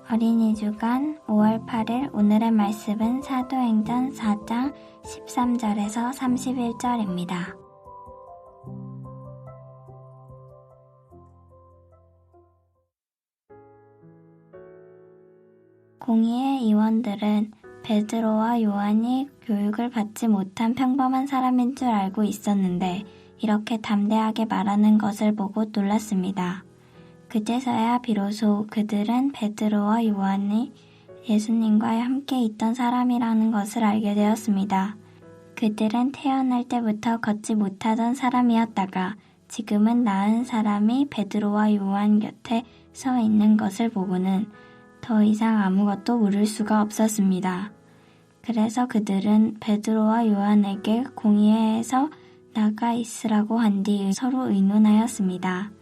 어린이 주간 5월 8일 오늘의 말씀은 사도행전 4장 13절에서 31절입니다. 공의회 의원들은 베드로와 요한이 교육을 받지 못한 평범한 사람인 줄 알고 있었는데 이렇게 담대하게 말하는 것을 보고 놀랐습니다. 그제서야 비로소 그들은 베드로와 요한이 예수님과 함께 있던 사람이라는 것을 알게 되었습니다. 그들은 태어날 때부터 걷지 못하던 사람이었다가 지금은 나은 사람이 베드로와 요한 곁에 서 있는 것을 보고는 더 이상 아무것도 물을 수가 없었습니다. 그래서 그들은 베드로와 요한에게 공의회에서 나가 있으라고 한 뒤 서로 의논하였습니다.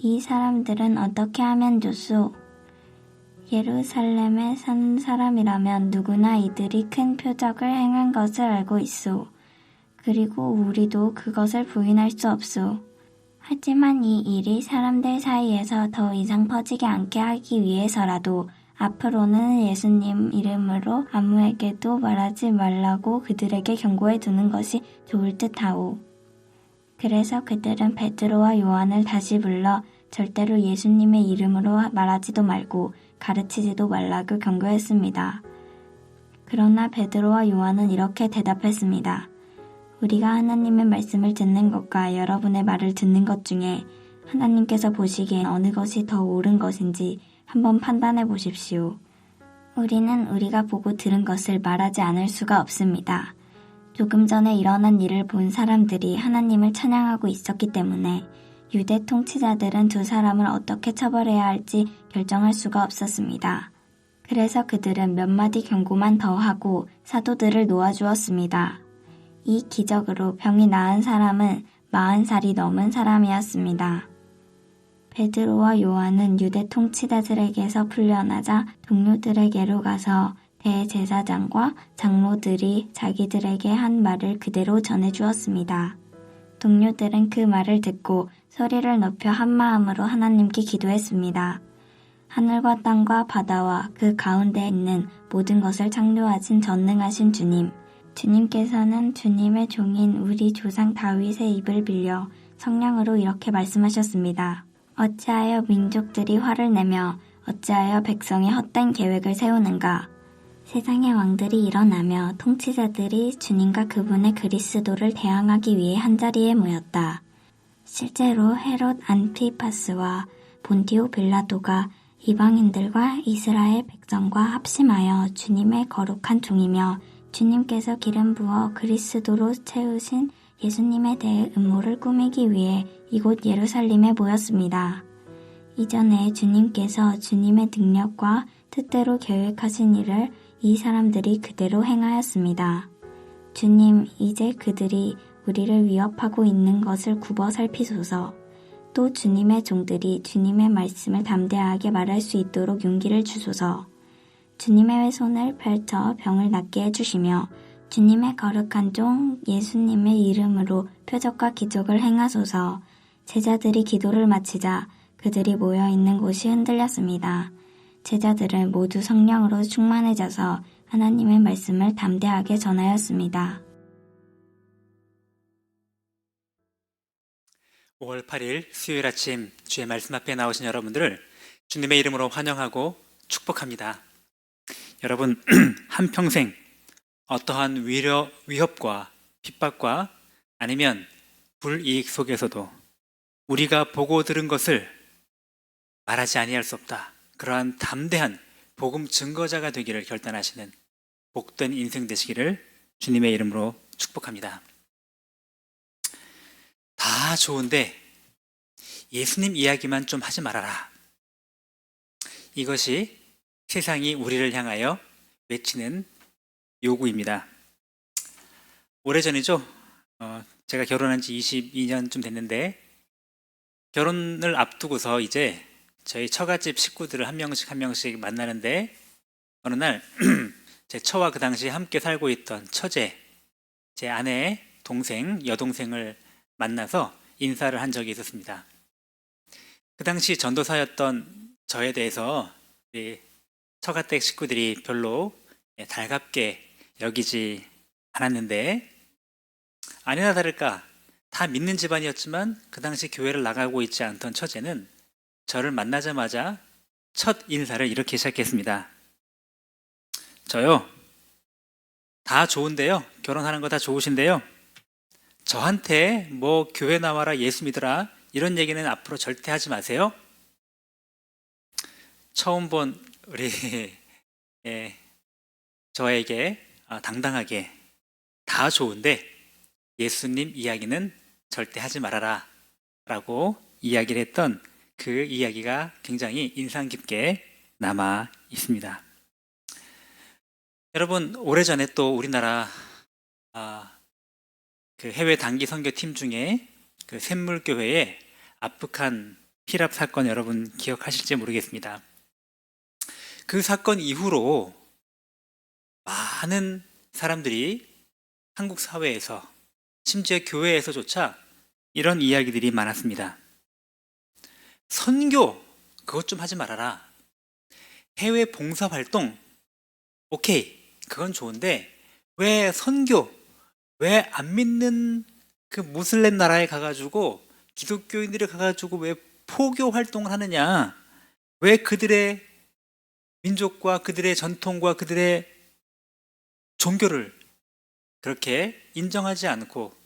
이 사람들은 어떻게 하면 좋소? 예루살렘에 사는 사람이라면 누구나 이들이 큰 표적을 행한 것을 알고 있소. 그리고 우리도 그것을 부인할 수 없소. 하지만 이 일이 사람들 사이에서 더 이상 퍼지지 않게 하기 위해서라도 앞으로는 예수님 이름으로 아무에게도 말하지 말라고 그들에게 경고해 두는 것이 좋을 듯하오. 그래서 그들은 베드로와 요한을 다시 불러 절대로 예수님의 이름으로 말하지도 말고 가르치지도 말라고 경고했습니다. 그러나 베드로와 요한은 이렇게 대답했습니다. 우리가 하나님의 말씀을 듣는 것과 여러분의 말을 듣는 것 중에 하나님께서 보시기엔 어느 것이 더 옳은 것인지 한번 판단해 보십시오. 우리는 우리가 보고 들은 것을 말하지 않을 수가 없습니다. 조금 전에 일어난 일을 본 사람들이 하나님을 찬양하고 있었기 때문에 유대 통치자들은 두 사람을 어떻게 처벌해야 할지 결정할 수가 없었습니다. 그래서 그들은 몇 마디 경고만 더 하고 사도들을 놓아주었습니다. 이 기적으로 병이 나은 사람은 40살이 넘은 사람이었습니다. 베드로와 요한은 유대 통치자들에게서 풀려나자 동료들에게로 가서 대제사장과 장로들이 자기들에게 한 말을 그대로 전해주었습니다. 동료들은 그 말을 듣고 소리를 높여 한마음으로 하나님께 기도했습니다. 하늘과 땅과 바다와 그 가운데 있는 모든 것을 창조하신 전능하신 주님, 주님께서는 주님의 종인 우리 조상 다윗의 입을 빌려 성령으로 이렇게 말씀하셨습니다. 어찌하여 민족들이 화를 내며 어찌하여 백성이 헛된 계획을 세우는가? 세상의 왕들이 일어나며 통치자들이 주님과 그분의 그리스도를 대항하기 위해 한자리에 모였다. 실제로 헤롯 안티파스와 본디오 빌라도가 이방인들과 이스라엘 백성과 합심하여 주님의 거룩한 종이며 주님께서 기름 부어 그리스도로 채우신 예수님에 대해 음모를 꾸미기 위해 이곳 예루살렘에 모였습니다. 이전에 주님께서 주님의 능력과 뜻대로 계획하신 일을 이 사람들이 그대로 행하였습니다. 주님, 이제 그들이 우리를 위협하고 있는 것을 굽어 살피소서. 또 주님의 종들이 주님의 말씀을 담대하게 말할 수 있도록 용기를 주소서. 주님의 손을 펼쳐 병을 낫게 해주시며 주님의 거룩한 종 예수님의 이름으로 표적과 기적을 행하소서. 제자들이 기도를 마치자 그들이 모여있는 곳이 흔들렸습니다. 제자들은 모두 성령으로 충만해져서 하나님의 말씀을 담대하게 전하였습니다. 5월 8일 수요일 아침 주의 말씀 앞에 나오신 여러분들을 주님의 이름으로 환영하고 축복합니다. 여러분, 한평생 어떠한 위협과 핍박과 아니면 불이익 속에서도 우리가 보고 들은 것을 말하지 아니할 수 없다. 그러한 담대한 복음 증거자가 되기를 결단하시는 복된 인생 되시기를 주님의 이름으로 축복합니다. 다 좋은데 예수님 이야기만 좀 하지 말아라. 이것이 세상이 우리를 향하여 외치는 요구입니다. 오래전이죠. 제가 결혼한 지 22년쯤 됐는데 결혼을 앞두고서 이제 저희 처갓집 식구들을 한 명씩 만나는데 어느 날 제 처와 그 당시 함께 살고 있던 처제, 제 아내의 동생, 여동생을 만나서 인사를 한 적이 있었습니다. 그 당시 전도사였던 저에 대해서 처가댁 식구들이 별로 달갑게 여기지 않았는데, 아니나 다를까 다 믿는 집안이었지만 그 당시 교회를 나가고 있지 않던 처제는 저를 만나자마자 첫 인사를 이렇게 시작했습니다. 저요, 다 좋은데요. 결혼하는 거 다 좋으신데요. 저한테 뭐 교회 나와라, 예수 믿어라 이런 얘기는 앞으로 절대 하지 마세요. 처음 본 우리 저에게 당당하게 다 좋은데 예수님 이야기는 절대 하지 말아라 라고 이야기를 했던 그 이야기가 굉장히 인상 깊게 남아 있습니다. 여러분, 오래전에 또 우리나라 그 해외 단기 선교팀 중에 그 샘물교회의 아프간 피랍 사건 여러분 기억하실지 모르겠습니다. 그 사건 이후로 많은 사람들이 한국 사회에서 심지어 교회에서조차 이런 이야기들이 많았습니다. 선교 그것 좀 하지 말아라. 해외 봉사활동 오케이 그건 좋은데 왜 선교 왜 안 믿는 그 무슬림 나라에 가가지고 기독교인들이 가가지고 왜 포교 활동을 하느냐? 왜 그들의 민족과 그들의 전통과 그들의 종교를 그렇게 인정하지 않고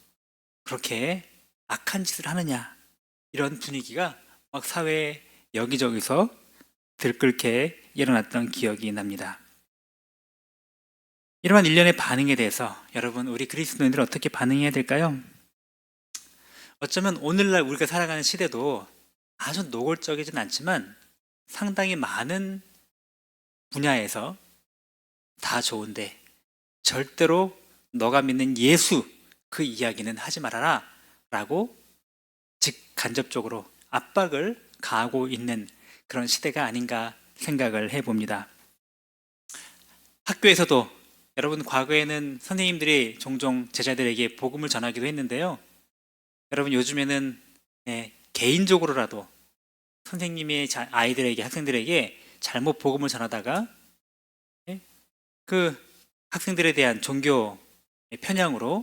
그렇게 악한 짓을 하느냐? 이런 분위기가 막 사회 여기저기서 들끓게 일어났던 기억이 납니다. 이러한 일련의 반응에 대해서 여러분 우리 그리스도인들은 어떻게 반응해야 될까요? 어쩌면 오늘날 우리가 살아가는 시대도 아주 노골적이진 않지만 상당히 많은 분야에서 다 좋은데 절대로 너가 믿는 예수 그 이야기는 하지 말아라 라고 직간접적으로 압박을 가하고 있는 그런 시대가 아닌가 생각을 해봅니다. 학교에서도 여러분 과거에는 선생님들이 종종 제자들에게 복음을 전하기도 했는데요. 여러분 요즘에는 개인적으로라도 선생님이 아이들에게 학생들에게 잘못 복음을 전하다가 그 학생들에 대한 종교 편향으로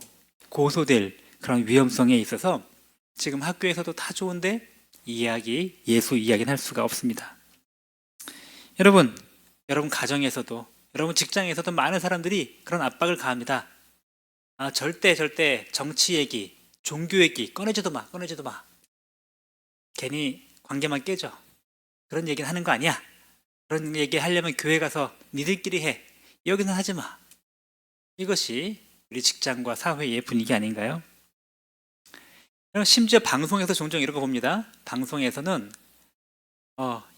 고소될 그런 위험성에 있어서 지금 학교에서도 다 좋은데 예수 이야기는 할 수가 없습니다. 여러분 가정에서도 여러분 직장에서도 많은 사람들이 그런 압박을 가합니다. 절대 정치 얘기, 종교 얘기 꺼내지도 마. 괜히 관계만 깨져. 그런 얘기는 하는 거 아니야. 그런 얘기 하려면 교회 가서 니들끼리 해. 여기는 하지 마. 이것이 우리 직장과 사회의 분위기 아닌가요? 심지어 방송에서 종종 이런 거 봅니다. 방송에서는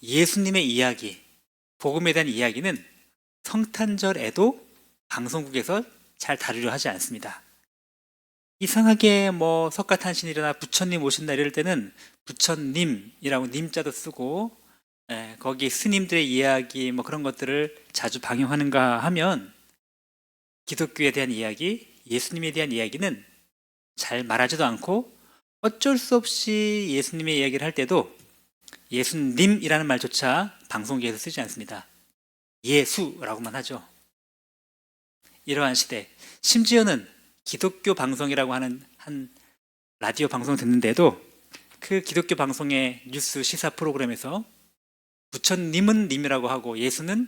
예수님의 이야기, 복음에 대한 이야기는 성탄절에도 방송국에서 잘 다루려 하지 않습니다. 이상하게 뭐 석가탄신일이나 부처님 오신 날 이럴 때는 부처님이라고 님자도 쓰고 거기 스님들의 이야기 뭐 그런 것들을 자주 방영하는가 하면 기독교에 대한 이야기, 예수님에 대한 이야기는 잘 말하지도 않고 어쩔 수 없이 예수님의 이야기를 할 때도 예수님이라는 말조차 방송국에서 쓰지 않습니다. 예수라고만 하죠. 이러한 시대, 심지어는 기독교 방송이라고 하는 한 라디오 방송 듣는데도 그 기독교 방송의 뉴스 시사 프로그램에서 부처님은 님이라고 하고 예수는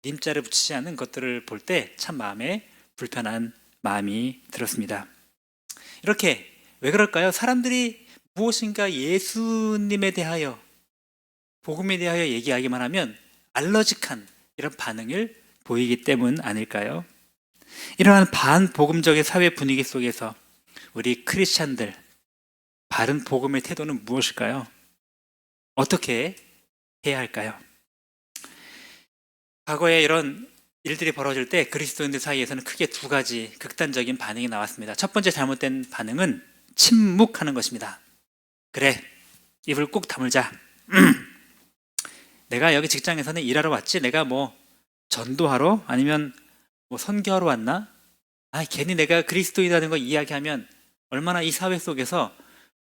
님자를 붙이지 않는 것들을 볼 때 참 마음에 불편한 마음이 들었습니다. 이렇게 왜 그럴까요? 사람들이 무엇인가 예수님에 대하여 복음에 대하여 얘기하기만 하면 알러직한 이런 반응을 보이기 때문 아닐까요? 이러한 반복음적인 사회 분위기 속에서 우리 크리스찬들 바른 복음의 태도는 무엇일까요? 어떻게 해야 할까요? 과거에 이런 일들이 벌어질 때 그리스도인들 사이에서는 크게 두 가지 극단적인 반응이 나왔습니다. 첫 번째 잘못된 반응은 침묵하는 것입니다. 그래, 입을 꾹 다물자. 내가 여기 직장에서는 일하러 왔지 내가 뭐 전도하러 아니면 뭐 선교하러 왔나? 괜히 내가 그리스도인이라는 거 이야기하면 얼마나 이 사회 속에서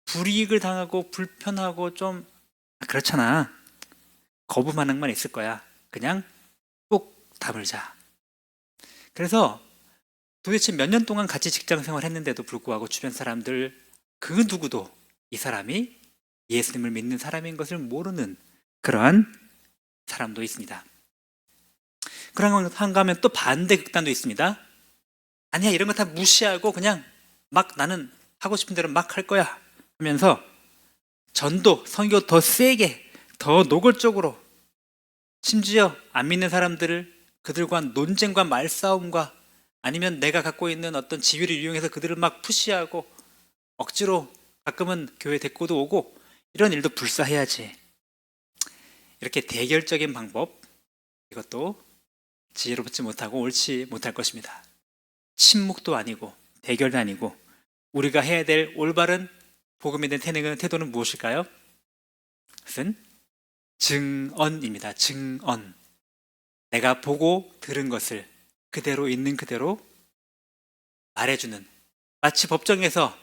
불이익을 당하고 불편하고 좀 그렇잖아. 거부 반응만 있을 거야. 그냥 다물자. 그래서 도대체 몇 년 동안 같이 직장 생활했는데도 불구하고 주변 사람들 그 누구도 이 사람이 예수님을 믿는 사람인 것을 모르는 그러한 사람도 있습니다. 그런가 하면 또 반대 극단도 있습니다. 아니야, 이런 거 다 무시하고 그냥 막 나는 하고 싶은 대로 막 할 거야 하면서 전도, 선교 더 세게, 더 노골적으로, 심지어 안 믿는 사람들을 그들과 논쟁과 말싸움과 아니면 내가 갖고 있는 어떤 지위를 이용해서 그들을 막 푸시하고 억지로 가끔은 교회 데리고도 오고 이런 일도 불사해야지. 이렇게 대결적인 방법, 이것도 지혜롭지 못하고 옳지 못할 것입니다. 침묵도 아니고 대결도 아니고 우리가 해야 될 올바른 복음에 대한 태도는 무엇일까요? 그것은 증언입니다. 증언. 내가 보고 들은 것을 그대로 있는 그대로 말해주는, 마치 법정에서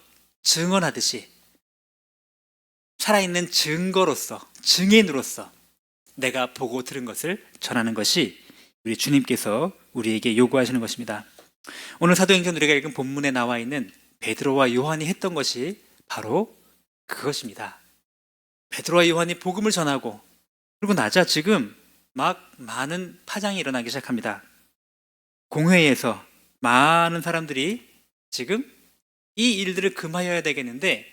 증언하듯이 살아있는 증거로서, 증인으로서 내가 보고 들은 것을 전하는 것이 우리 주님께서 우리에게 요구하시는 것입니다. 오늘 사도행전 우리가 읽은 본문에 나와 있는 베드로와 요한이 했던 것이 바로 그것입니다. 베드로와 요한이 복음을 전하고 그리고 나자 지금 막 많은 파장이 일어나기 시작합니다. 공회에서 많은 사람들이 지금 이 일들을 금하여야 되겠는데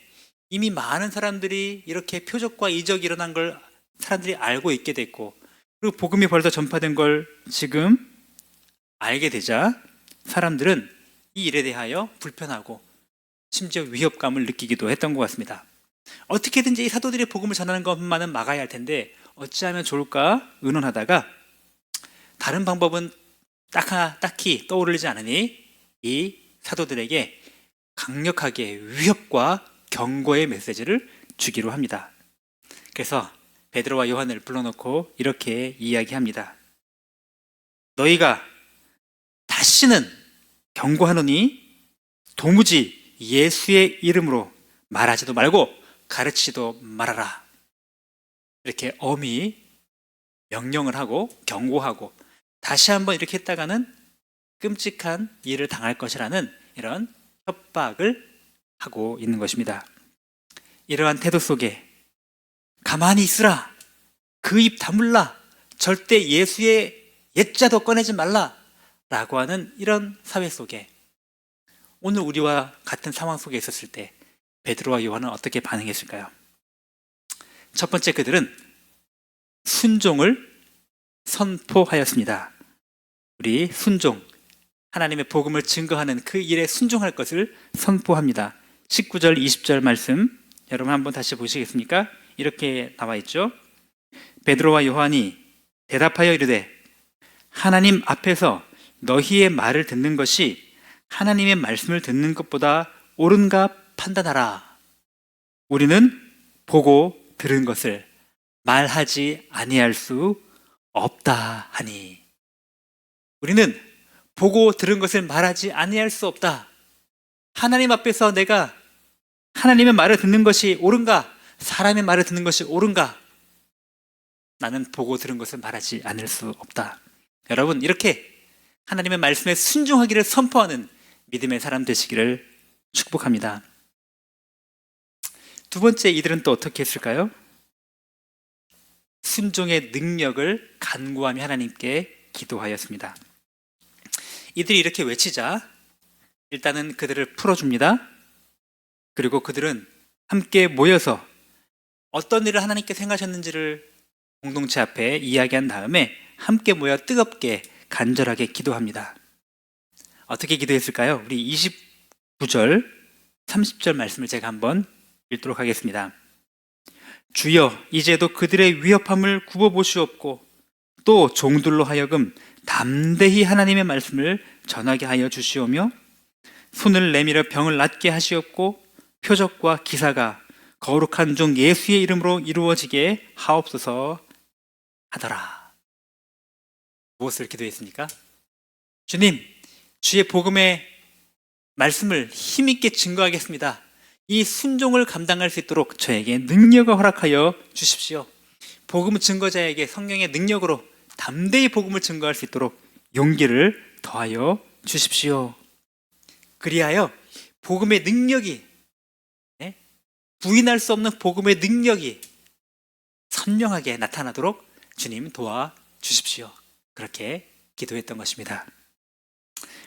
이미 많은 사람들이 이렇게 표적과 이적이 일어난 걸 사람들이 알고 있게 됐고 그리고 복음이 벌써 전파된 걸 지금 알게 되자 사람들은 이 일에 대하여 불편하고 심지어 위협감을 느끼기도 했던 것 같습니다. 어떻게든지 이 사도들이 복음을 전하는 것만은 막아야 할 텐데 어찌하면 좋을까 의논하다가 다른 방법은 딱히 떠오르지 않으니 이 사도들에게 강력하게 위협과 경고의 메시지를 주기로 합니다. 그래서 베드로와 요한을 불러놓고 이렇게 이야기합니다. 너희가 다시는 경고하노니 도무지 예수의 이름으로 말하지도 말고 가르치지도 말아라. 이렇게 엄히 명령을 하고 경고하고 다시 한번 이렇게 했다가는 끔찍한 일을 당할 것이라는 이런 협박을 하고 있는 것입니다. 이러한 태도 속에 가만히 있으라, 그 입 다물라, 절대 예수의 옛자도 꺼내지 말라 라고 하는 이런 사회 속에 오늘 우리와 같은 상황 속에 있었을 때 베드로와 요한은 어떻게 반응했을까요? 첫 번째, 그들은 순종을 선포하였습니다. 우리 순종, 하나님의 복음을 증거하는 그 일에 순종할 것을 선포합니다. 19절, 20절 말씀 여러분 한번 다시 보시겠습니까? 이렇게 나와 있죠. 베드로와 요한이 대답하여 이르되 하나님 앞에서 너희의 말을 듣는 것이 하나님의 말씀을 듣는 것보다 옳은가 판단하라. 우리는 보고 들은 것을 말하지 아니할 수 없다 하니. 우리는 보고 들은 것을 말하지 아니할 수 없다. 하나님 앞에서 내가 하나님의 말을 듣는 것이 옳은가, 사람의 말을 듣는 것이 옳은가? 나는 보고 들은 것을 말하지 않을 수 없다. 여러분, 이렇게 하나님의 말씀에 순종하기를 선포하는 믿음의 사람 되시기를 축복합니다. 두 번째, 이들은 또 어떻게 했을까요? 순종의 능력을 간구하며 하나님께 기도하였습니다. 이들이 이렇게 외치자 일단은 그들을 풀어줍니다. 그리고 그들은 함께 모여서 어떤 일을 하나님께 생각하셨는지를 공동체 앞에 이야기한 다음에 함께 모여 뜨겁게 간절하게 기도합니다. 어떻게 기도했을까요? 우리 29절, 30절 말씀을 제가 한번 읽도록 하겠습니다. 주여, 이제도 그들의 위협함을 굽어보시옵고 또 종들로 하여금 담대히 하나님의 말씀을 전하게 하여 주시오며 손을 내밀어 병을 낫게 하시옵고 표적과 기사가 거룩한 종 예수의 이름으로 이루어지게 하옵소서 하더라. 무엇을 기도했습니까? 주님, 주의 복음의 말씀을 힘있게 증거하겠습니다. 이 순종을 감당할 수 있도록 저에게 능력을 허락하여 주십시오. 복음 증거자에게 성령의 능력으로 담대히 복음을 증거할 수 있도록 용기를 더하여 주십시오. 그리하여 복음의 능력이, 부인할 수 없는 복음의 능력이 선명하게 나타나도록 주님 도와주십시오. 그렇게 기도했던 것입니다.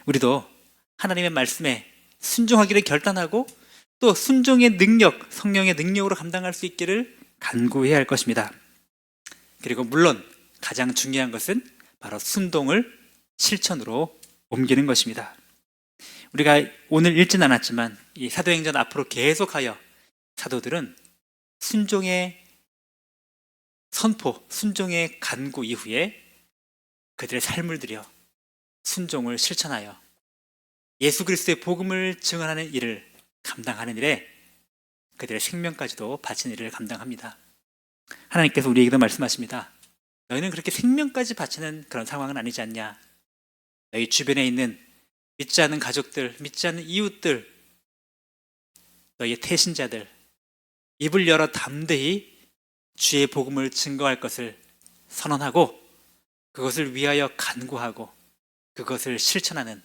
우리도 하나님의 말씀에 순종하기를 결단하고 또 순종의 능력, 성령의 능력으로 감당할 수 있기를 간구해야 할 것입니다. 그리고 물론 가장 중요한 것은 바로 순종을 실천으로 옮기는 것입니다. 우리가 오늘 읽진 않았지만 이 사도행전 앞으로 계속하여 사도들은 순종의 선포, 순종의 간구 이후에 그들의 삶을 들여 순종을 실천하여 예수 그리스도의 복음을 증언하는 일을 감당하는 일에 그들의 생명까지도 바치는 일을 감당합니다. 하나님께서 우리에게도 말씀하십니다. 너희는 그렇게 생명까지 바치는 그런 상황은 아니지 않냐. 너희 주변에 있는 믿지 않는 가족들, 믿지 않는 이웃들, 너희의 태신자들, 입을 열어 담대히 주의 복음을 증거할 것을 선언하고 그것을 위하여 간구하고 그것을 실천하는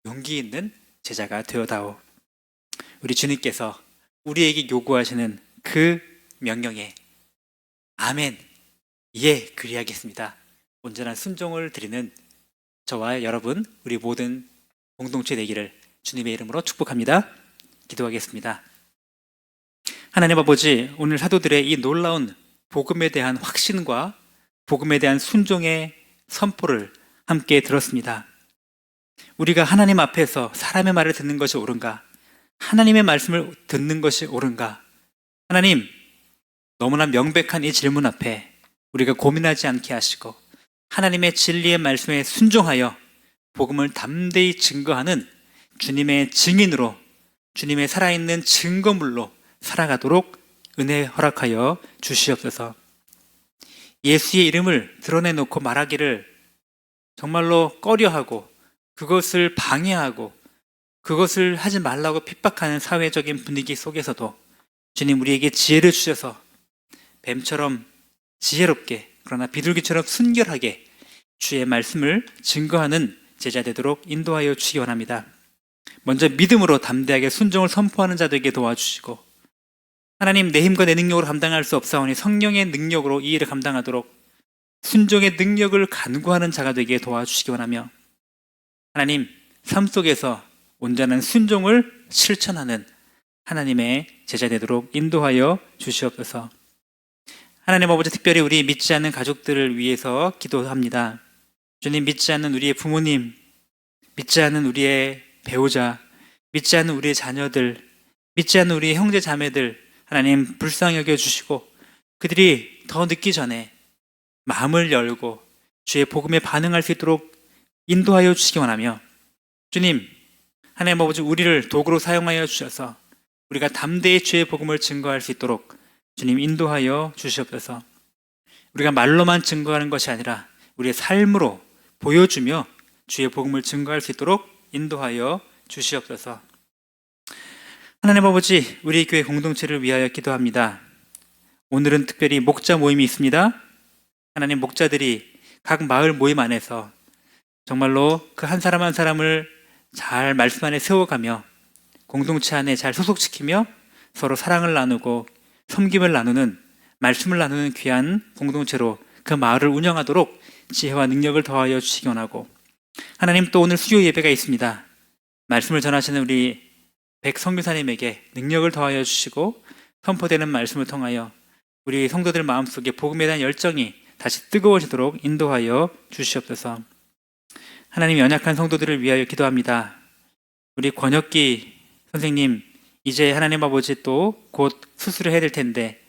용기 있는 제자가 되어다오. 우리 주님께서 우리에게 요구하시는 그 명령에 아멘, 예, 그리하겠습니다. 온전한 순종을 드리는 저와 여러분, 우리 모든 공동체 되기를 주님의 이름으로 축복합니다. 기도하겠습니다. 하나님 아버지, 오늘 사도들의 이 놀라운 복음에 대한 확신과 복음에 대한 순종의 선포를 함께 들었습니다. 우리가 하나님 앞에서 사람의 말을 듣는 것이 옳은가? 하나님의 말씀을 듣는 것이 옳은가? 하나님, 너무나 명백한 이 질문 앞에 우리가 고민하지 않게 하시고 하나님의 진리의 말씀에 순종하여 복음을 담대히 증거하는 주님의 증인으로, 주님의 살아있는 증거물로 살아가도록 은혜 허락하여 주시옵소서. 예수의 이름을 드러내놓고 말하기를 정말로 꺼려하고 그것을 방해하고 그것을 하지 말라고 핍박하는 사회적인 분위기 속에서도 주님, 우리에게 지혜를 주셔서 뱀처럼 지혜롭게, 그러나 비둘기처럼 순결하게 주의 말씀을 증거하는 제자 되도록 인도하여 주시기 원합니다. 먼저 믿음으로 담대하게 순종을 선포하는 자 되게 도와주시고, 하나님, 내 힘과 내 능력으로 감당할 수 없사오니 성령의 능력으로 이 일을 감당하도록 순종의 능력을 간구하는 자가 되게 도와주시기 원하며, 하나님, 삶 속에서 온전한 순종을 실천하는 하나님의 제자 되도록 인도하여 주시옵소서. 하나님 아버지, 특별히 우리 믿지 않는 가족들을 위해서 기도합니다. 주님, 믿지 않는 우리의 부모님, 믿지 않는 우리의 배우자, 믿지 않는 우리의 자녀들, 믿지 않는 우리의 형제 자매들, 하나님 불쌍히 여겨주시고 그들이 더 늦기 전에 마음을 열고 주의 복음에 반응할 수 있도록 인도하여 주시기 원하며, 주님, 하나님 아버지, 우리를 도구로 사용하여 주셔서 우리가 담대히 주의 복음을 증거할 수 있도록 주님 인도하여 주시옵소서. 우리가 말로만 증거하는 것이 아니라 우리의 삶으로 보여주며 주의 복음을 증거할 수 있도록 인도하여 주시옵소서. 하나님 아버지, 우리 교회 공동체를 위하여 기도합니다. 오늘은 특별히 목자 모임이 있습니다. 하나님, 목자들이 각 마을 모임 안에서 정말로 그 한 사람 한 사람을 잘 말씀 안에 세워가며 공동체 안에 잘 소속시키며 서로 사랑을 나누고 섬김을 나누는, 말씀을 나누는 귀한 공동체로 그 마을을 운영하도록 지혜와 능력을 더하여 주시기 원하고, 하나님, 또 오늘 수요 예배가 있습니다. 말씀을 전하시는 우리 백 선교사님에게 능력을 더하여 주시고 선포되는 말씀을 통하여 우리 성도들 마음속에 복음에 대한 열정이 다시 뜨거워지도록 인도하여 주시옵소서. 하나님, 연약한 성도들을 위하여 기도합니다. 우리 권혁기 선생님, 이제 하나님 아버지 또 곧 수술을 해야 될 텐데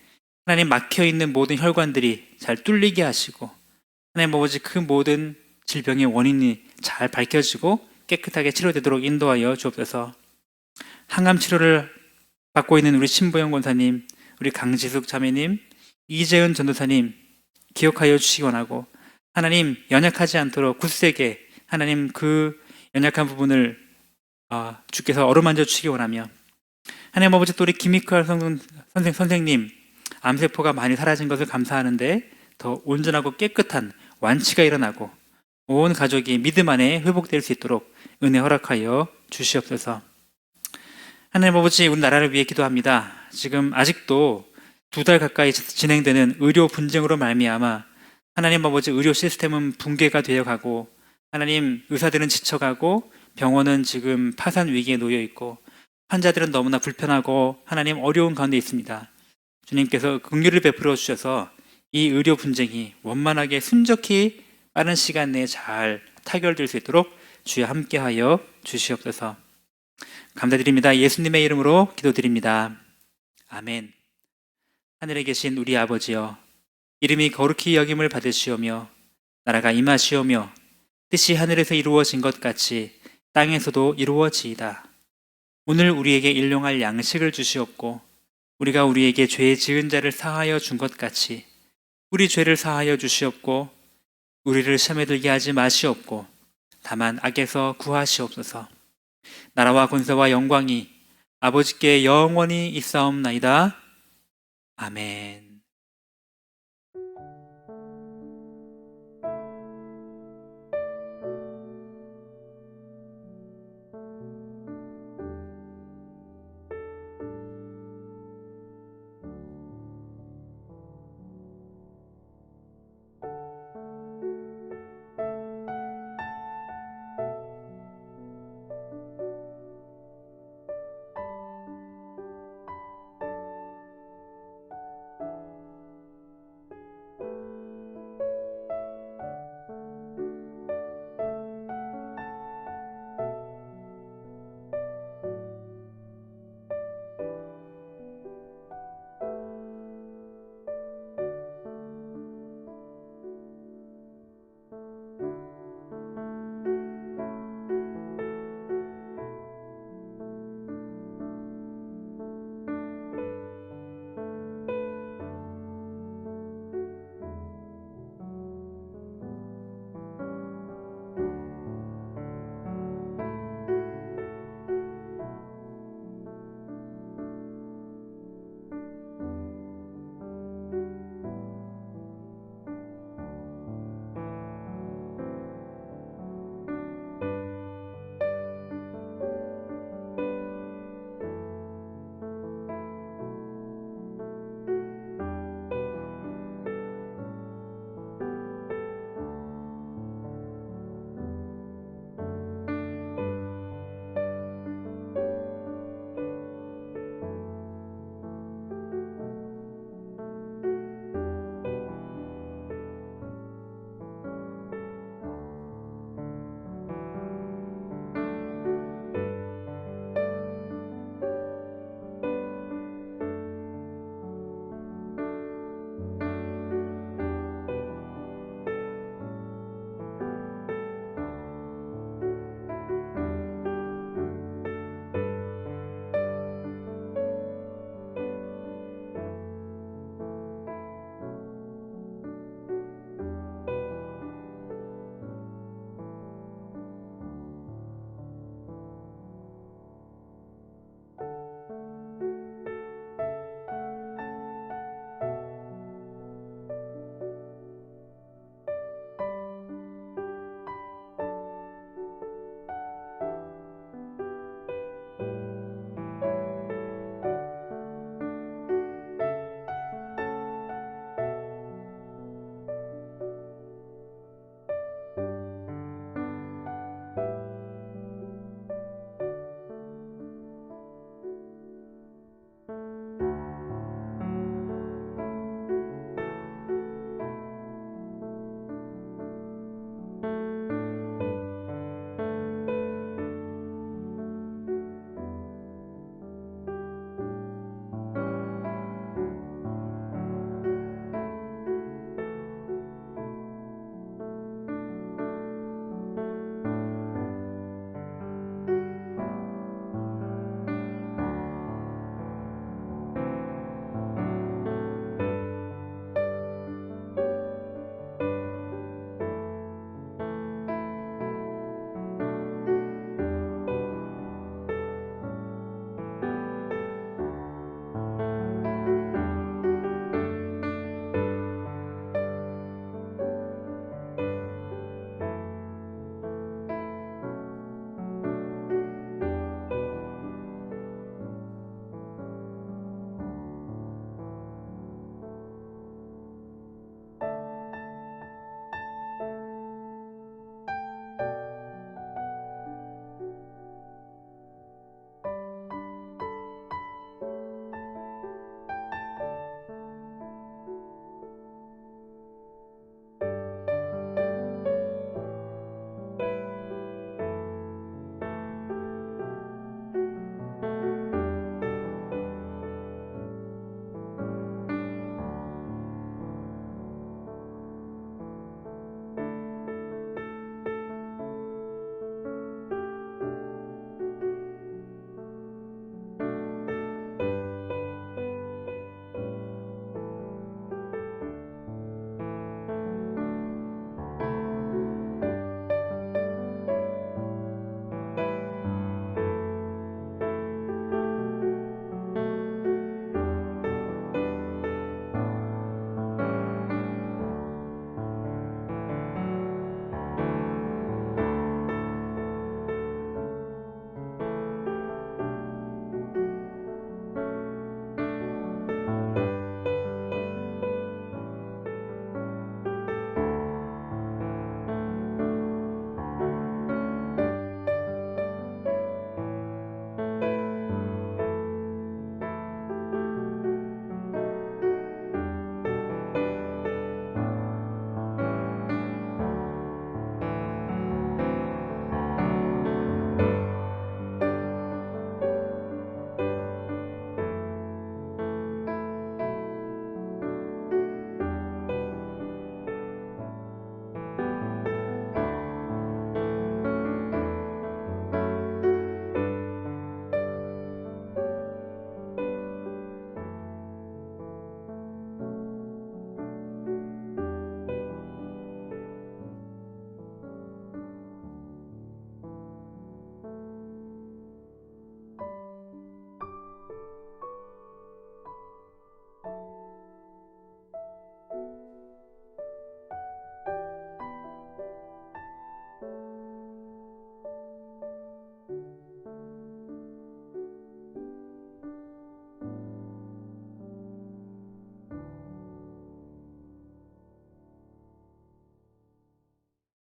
하나님, 막혀있는 모든 혈관들이 잘 뚫리게 하시고 하나님 아버지, 그 모든 질병의 원인이 잘 밝혀지고 깨끗하게 치료되도록 인도하여 주옵소서. 항암 치료를 받고 있는 우리 신보영 권사님, 우리 강지숙 자매님, 이재은 전도사님 기억하여 주시기 원하고, 하나님, 연약하지 않도록 굳세게 하나님 그 연약한 부분을 주께서 어루만져 주시기 원하며, 하나님 아버지, 또 우리 김익할 선생님 암세포가 많이 사라진 것을 감사하는데 더 온전하고 깨끗한 완치가 일어나고 온 가족이 믿음 안에 회복될 수 있도록 은혜 허락하여 주시옵소서. 하나님 아버지, 우리 나라를 위해 기도합니다. 지금 아직도 2달 가까이 진행되는 의료 분쟁으로 말미암아 하나님 아버지, 의료 시스템은 붕괴가 되어가고, 하나님, 의사들은 지쳐가고 병원은 지금 파산 위기에 놓여 있고 환자들은 너무나 불편하고 하나님 어려운 가운데 있습니다. 주님께서 긍휼을 베풀어 주셔서 이 의료 분쟁이 원만하게 순적히 빠른 시간 내에 잘 타결될 수 있도록 주여 함께하여 주시옵소서. 감사드립니다. 예수님의 이름으로 기도드립니다. 아멘. 하늘에 계신 우리 아버지여, 이름이 거룩히 여김을 받으시오며 나라가 임하시오며 뜻이 하늘에서 이루어진 것 같이 땅에서도 이루어지이다. 오늘 우리에게 일용할 양식을 주시옵고 우리가 우리에게 죄 지은 자를 사하여 준 것 같이 우리 죄를 사하여 주시옵고 우리를 시험에 들게 하지 마시옵고 다만 악에서 구하시옵소서. 나라와 권세와 영광이 아버지께 영원히 있사옵나이다. 아멘.